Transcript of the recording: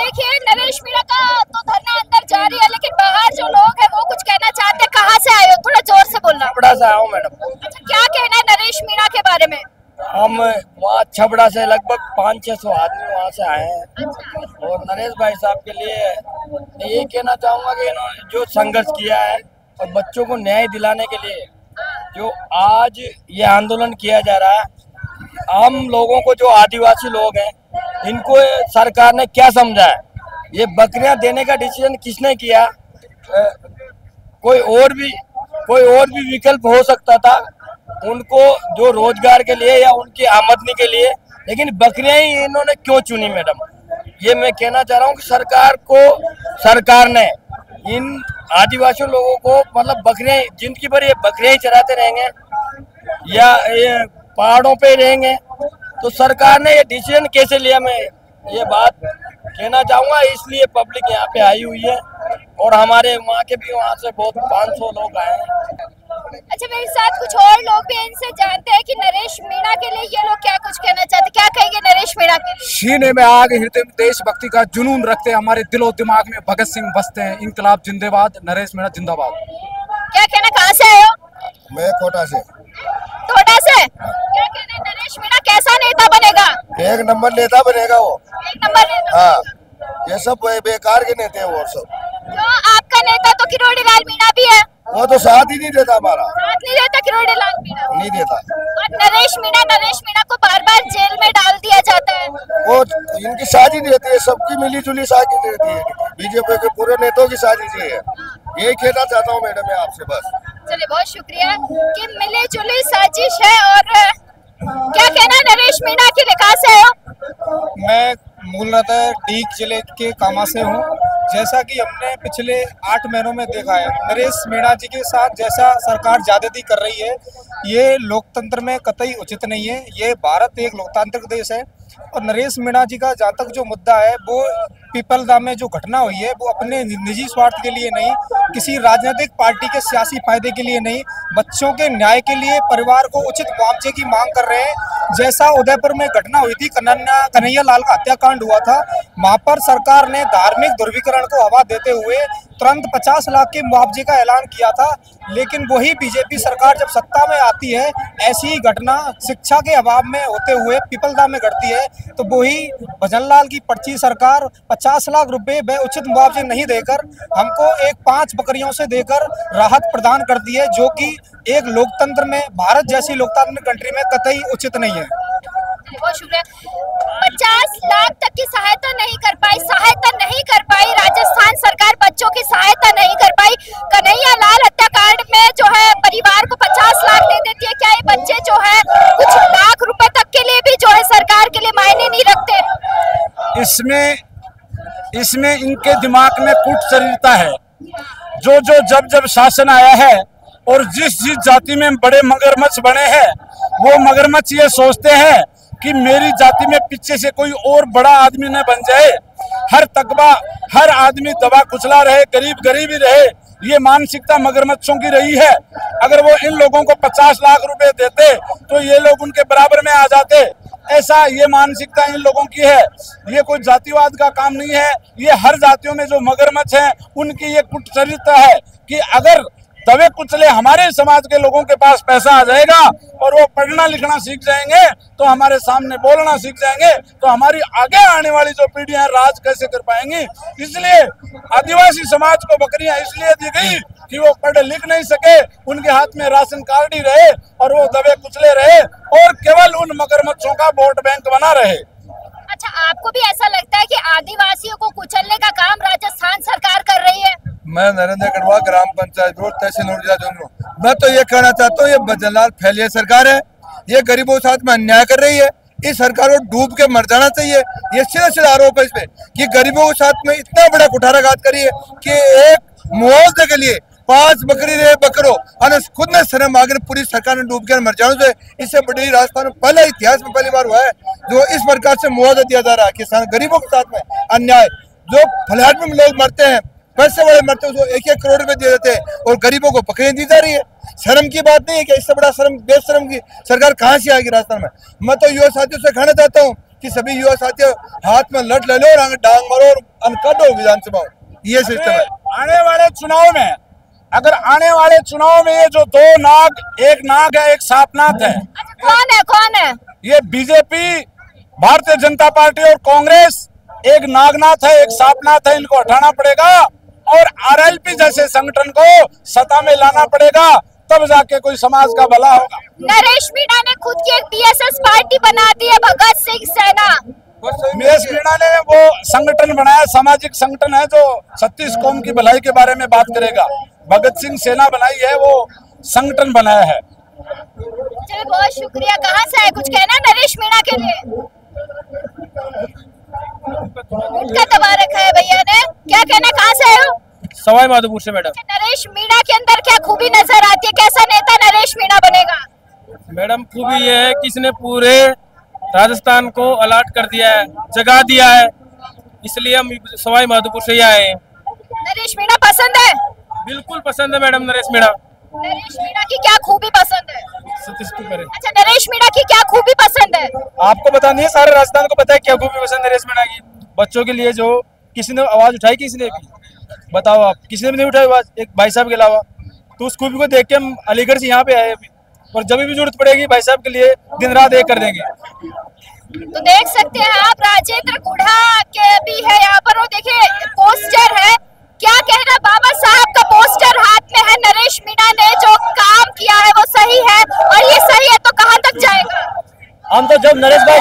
देखिए नरेश मीणा का तो धरना अंदर जारी है, लेकिन बाहर जो लोग हैं वो कुछ कहना चाहते हैं। कहाँ से आए हो? थोड़ा जोर से बोलना। छबड़ा से आया हूँ मैडम। अच्छा, क्या कहना है नरेश मीणा के बारे में? हम वहाँ छबड़ा से लगभग 500-600 आदमी वहाँ से आए हैं। अच्छा। और नरेश भाई साहब के लिए मैं यही कहना चाहूँगा कि इन्होंने जो संघर्ष किया है और बच्चों को न्याय दिलाने के लिए जो आज ये आंदोलन किया जा रहा है, हम लोगों को जो आदिवासी लोग हैं इनको सरकार ने क्या समझा है, ये बकरियां देने का डिसीजन किसने किया? कोई और भी विकल्प हो सकता था उनको, जो रोजगार के लिए या उनकी आमदनी के लिए, लेकिन बकरियां ही इन्होंने क्यों चुनी मैडम? ये मैं कहना चाह रहा हूँ कि सरकार ने इन आदिवासी लोगों को मतलब बकरियां जिंदगी भर ये बकरियां ही चराते रहेंगे या ये पहाड़ों पे रहेंगे, तो सरकार ने ये डिसीजन कैसे लिया? मैं ये बात कहना चाहूँगा। इसलिए पब्लिक यहाँ पे आई हुई है और हमारे वहाँ के भी वहाँ से बहुत 500 लोग आए हैं। अच्छा, मेरे साथ कुछ और लोग भी, इनसे जानते हैं कि नरेश मीणा के लिए ये लोग क्या कुछ कहना चाहते हैं। क्या कहेंगे नरेश मीणा के लिए? सीने में आग, हृदय में देशभक्ति का जुनून रखते हैं, हमारे दिलो दिमाग में भगत सिंह बसते हैं, इंकलाब जिंदाबाद, नरेश मीणा जिंदाबाद। क्या कहना, कहाँ से आए हो? मैं कोटा से। कोटा से? क्या कहना है नरेश मीणा कैसा नेता बनेगा? एक नंबर नेता बनेगा वो। एक नंबर नेता। हाँ, ये सब बेकार के नेता है वो सब। तो आपका नेता तो किरोड़ी लाल मीणा भी है। वो तो साथ ही नहीं देता, हमारा साथ नहीं देता किरोड़ी लाल मीणा, नहीं देता। और नरेश मीणा को बार बार जेल में डाल दिया जाता है। वो इनकी साजिश रहती है, सबकी मिली जुली साजिश रहती है, बीजेपी के पूरे नेताओं की साजिश है। यही कहना चाहता हूँ मैडम मैं आपसे बस। चलिए, बहुत शुक्रिया कि मिली जुली साजिश है। और क्या कहना है नरेश मीणा की? कहाँ से हो? मैं मूलतः डीग जिले के कामा से हूँ। जैसा कि हमने पिछले 8 महीनों में देखा है, नरेश मीणा जी के साथ जैसा सरकार ज्यादती कर रही है, ये लोकतंत्र में कतई उचित नहीं है। ये भारत एक लोकतांत्रिक देश है और नरेश मीणा जी का जहाँ तक जो मुद्दा है, वो पीपलदा में जो घटना हुई है वो अपने निजी स्वार्थ के लिए नहीं, किसी राजनीतिक पार्टी के सियासी फायदे के लिए नहीं, बच्चों के न्याय के लिए, परिवार को उचित मुआवजे की मांग कर रहे हैं। जैसा उदयपुर में घटना हुई थी, कन्हैया लाल का हत्याकांड हुआ था, वहां पर सरकार ने धार्मिक ध्रुवीकरण को हवा देते हुए तुरंत 50 लाख के मुआवजे का ऐलान किया था। लेकिन वही बीजेपी सरकार जब सत्ता में आती है, ऐसी ही घटना शिक्षा के अभाव में होते हुए पीपलदा में घटती है, तो वही भजनलाल की पर्ची सरकार 50 लाख रुपए व उचित मुआवजे नहीं देकर हमको 5 बकरियों से देकर राहत प्रदान करती है, जो कि एक लोकतंत्र में, भारत जैसी लोकतांत्रिक कंट्री में कतई उचित नहीं है। बहुत शुक्रिया। 50 लाख तक की सहायता नहीं कर पाई राजस्थान सरकार, बच्चों की सहायता नहीं कर पाई। कन्हैया लाल हत्याकांड में जो है परिवार को 50 लाख दे देती है। क्या ये बच्चे जो है कुछ लाख रुपए तक के लिए भी जो है सरकार के लिए मायने नहीं रखते? इसमें इनके दिमाग में कूटचरिता है। जब शासन आया है और जिस जाति में बड़े मगरमच्छ बने हैं, वो मगरमच्छ ये सोचते हैं कि मेरी जाति में पीछे से कोई और बड़ा आदमी न बन जाए, हर तकबा, हर आदमी दबा कुचला रहे, गरीब ही रहे। ये मानसिकता मगरमच्छों की रही है। अगर वो इन लोगों को 50 लाख रुपए देते तो ये लोग उनके बराबर में आ जाते। ऐसा ये मानसिकता इन लोगों की है। ये कोई जातिवाद का काम नहीं है। ये हर जातियों में जो मगरमच्छ हैं उनकी ये कुटचरिता है कि अगर दबे कुचले हमारे समाज के लोगों के पास पैसा आ जाएगा और वो पढ़ना लिखना सीख जाएंगे, तो हमारे सामने बोलना सीख जाएंगे, तो हमारी आगे आने वाली जो पीढ़ियां राज कैसे कर पाएंगी। इसलिए आदिवासी समाज को बकरियां इसलिए दी गई कि वो पढ़ लिख नहीं सके, उनके हाथ में राशन कार्ड ही रहे और वो दबे कुचले रहे और केवल उन मगरमच्छों का वोट बैंक बना रहे। अच्छा, आपको भी ऐसा लगता है कि आदिवासियों को कुचलने का काम राजस्थान सरकार कर रही है? मैं नरेंद्र गढ़वा, ग्राम पंचायत बोर्ड, तहसील नोटिया जोनू। मैं तो ये कहना चाहता हूँ, ये भजनलाल फैलिया सरकार है, ये गरीबों के साथ में अन्याय कर रही है। इस सरकार को डूब के मर जाना चाहिए। ये सीधा आरोप है इस पे कि गरीबों के साथ में इतना बड़ा कुठाराघात करी है कि एक मुआवजे के लिए 5 बकरी रहे बकरो खुद ने शर्म आगे पूरी सरकार ने डूब कर मर जाने से, इससे बड़ी राजस्थान में पहले इतिहास में पहली बार हुआ है जो इस प्रकार से मुआवजा दिया जा रहा है। किसान गरीबों के साथ में अन्याय, जो फ्लैट में लोग मरते हैं, पैसे वाले मरते हैं, उसको 1-1 करोड़ रुपए दे देते हैं और गरीबों को बकरियां दी जा रही है। शर्म की बात नहीं है कि इससे बड़ा शर्म बेशर्म की सरकार कहाँ से आएगी राजस्थान में। मैं तो युवा साथियों से कहना चाहता हूँ कि सभी युवा साथी हाथ में लट ले लो और डांग मारो और अनकट हो विधानसभा। ये सिस्टम है। आने वाले चुनाव में, अगर आने वाले चुनाव में ये जो दो नाग, एक नाग है एक सांपनाथ है, कौन है? ये बीजेपी, भारतीय जनता पार्टी और कांग्रेस एक नागनाथ है एक सांपनाथ है, इनको हटाना पड़ेगा और आरएलपी जैसे संगठन को सत्ता में लाना पड़ेगा, तब जाके कोई समाज का भला होगा। नरेश मीणा ने खुद की एक बीएसएस पार्टी बना दी है, भगत सिंह सेना। नरेश मीणा ने वो संगठन बनाया, सामाजिक संगठन है जो 36 कौम की भलाई के बारे में बात करेगा। भगत सिंह सेना बनाई है, वो संगठन बनाया है। चलिए बहुत शुक्रिया। कहाँ से है, कुछ कहना नरेश मीणा के लिए? गुटखा दबा रखा है भैया ने, क्या कहना, कहाँ से हो? सवाई माधोपुर से मैडम। नरेश मीणा के अंदर क्या खूबी नजर आती है, कैसा नेता नरेश मीणा बनेगा? मैडम खूबी ये है कि इसने पूरे राजस्थान को अलर्ट कर दिया है, जगा दिया है, इसलिए हम सवाई माधोपुर से ही आए हैं। नरेश मीणा पसंद है? बिल्कुल पसंद है मैडम नरेश मीणा। नरेश मीणा की क्या खूबी पसंद है? करे। अच्छा, नरेश मीणा की क्या खूबी पसंद है? आपको पता नहीं है, सारे राजस्थान को पता है क्या खूबी पसंद है नरेश मीणा की। बच्चों के लिए जो किसी ने आवाज उठाई, किसी ने भी बताओ, आप किसी ने भी नहीं उठाई आवाज, एक भाई साहब के अलावा। तो उस खूबी को देख के हम अलीगढ़ से यहाँ पे आए अभी, और जब भी जरूरत पड़ेगी भाई साहब के लिए दिन रात एक कर देंगे। तो देख सकते हैं आप, राजेंद्र गुढ़ा के भी है यहाँ पर, वो देखिए पोस्टर है। क्या कहना, बाबा साहब का पोस्टर हाथ में है। नरेश मीणा ने जो काम किया है वो सही है, और ये सही है तो कहाँ तक जाएगा? हम तो जब नरेश भाई